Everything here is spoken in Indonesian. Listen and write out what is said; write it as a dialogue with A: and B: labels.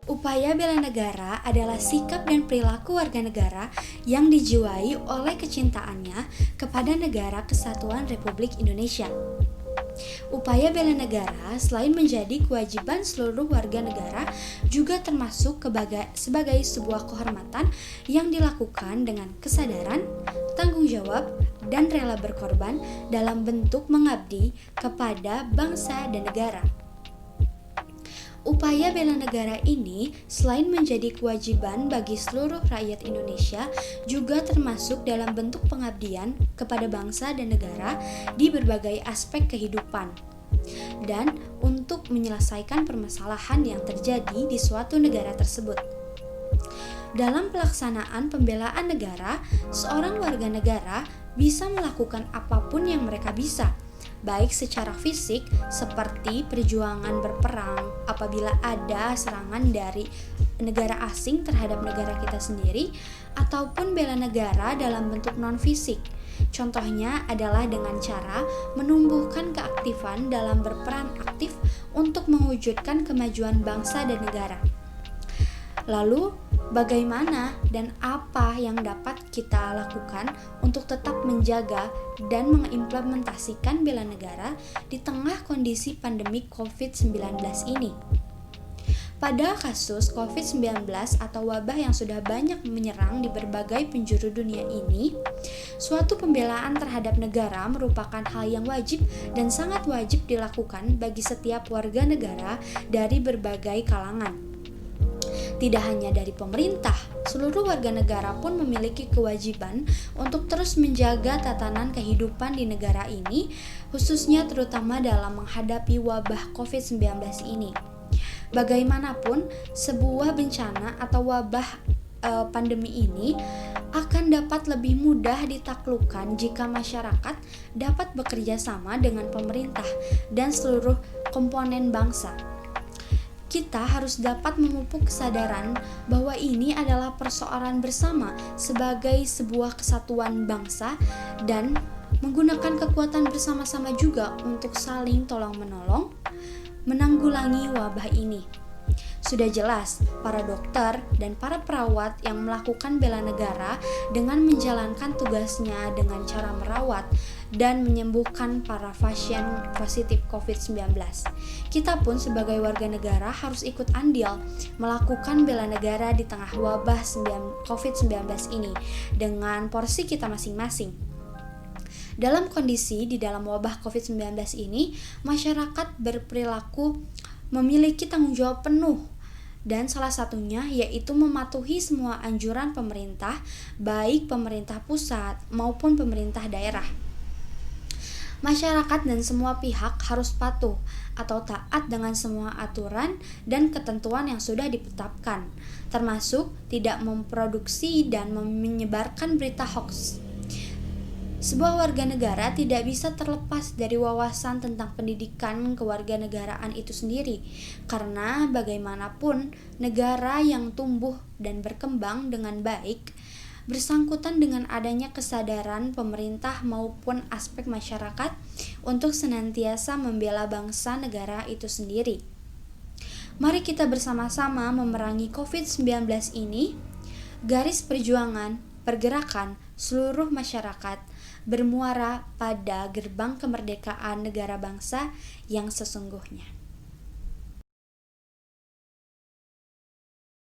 A: Upaya bela negara adalah sikap dan perilaku warga negara yang dijiwai oleh kecintaannya kepada Negara Kesatuan Republik Indonesia. Upaya bela negara selain menjadi kewajiban seluruh warga negara juga termasuk sebagai sebuah kehormatan yang dilakukan dengan kesadaran, tanggung jawab, dan rela berkorban dalam bentuk mengabdi kepada bangsa dan negara. Upaya bela negara ini selain menjadi kewajiban bagi seluruh rakyat Indonesia juga termasuk dalam bentuk pengabdian kepada bangsa dan negara di berbagai aspek kehidupan dan untuk menyelesaikan permasalahan yang terjadi di suatu negara tersebut. Dalam pelaksanaan pembelaan negara, seorang warga negara bisa melakukan apapun yang mereka bisa, baik secara fisik seperti perjuangan berperang apabila ada serangan dari negara asing terhadap negara kita sendiri, ataupun bela negara dalam bentuk non-fisik. Contohnya adalah dengan cara menumbuhkan keaktifan dalam berperan aktif untuk mewujudkan kemajuan bangsa dan negara. Lalu, bagaimana dan apa yang dapat kita lakukan untuk tetap menjaga dan mengimplementasikan bela negara di tengah kondisi pandemi COVID-19 ini? Pada kasus COVID-19 atau wabah yang sudah banyak menyerang di berbagai penjuru dunia ini, suatu pembelaan terhadap negara merupakan hal yang wajib dan sangat wajib dilakukan bagi setiap warga negara dari berbagai kalangan. Tidak hanya dari pemerintah, seluruh warga negara pun memiliki kewajiban untuk terus menjaga tatanan kehidupan di negara ini, khususnya terutama dalam menghadapi wabah COVID-19 ini. Bagaimanapun, sebuah bencana atau wabah pandemi ini akan dapat lebih mudah ditaklukkan jika masyarakat dapat bekerja sama dengan pemerintah dan seluruh komponen bangsa. Kita harus dapat memupuk kesadaran bahwa ini adalah persoalan bersama sebagai sebuah kesatuan bangsa dan menggunakan kekuatan bersama-sama juga untuk saling tolong-menolong menanggulangi wabah ini. Sudah jelas, para dokter dan para perawat yang melakukan bela negara dengan menjalankan tugasnya dengan cara merawat dan menyembuhkan para pasien positif COVID-19. Kita pun sebagai warga negara harus ikut andil melakukan bela negara di tengah wabah COVID-19 ini dengan porsi kita masing-masing. Dalam kondisi di dalam wabah COVID-19 ini, masyarakat berperilaku memiliki tanggung jawab penuh, dan salah satunya yaitu mematuhi semua anjuran pemerintah, baik pemerintah pusat maupun pemerintah daerah. Masyarakat dan semua pihak harus patuh atau taat dengan semua aturan dan ketentuan yang sudah ditetapkan, termasuk tidak memproduksi dan menyebarkan berita hoax. Sebuah warga negara tidak bisa terlepas dari wawasan tentang pendidikan kewarganegaraan itu sendiri, karena bagaimanapun negara yang tumbuh dan berkembang dengan baik bersangkutan dengan adanya kesadaran pemerintah maupun aspek masyarakat untuk senantiasa membela bangsa negara itu sendiri. Mari kita bersama-sama memerangi COVID-19 ini. Garis perjuangan, pergerakan seluruh masyarakat bermuara pada gerbang kemerdekaan negara bangsa yang sesungguhnya.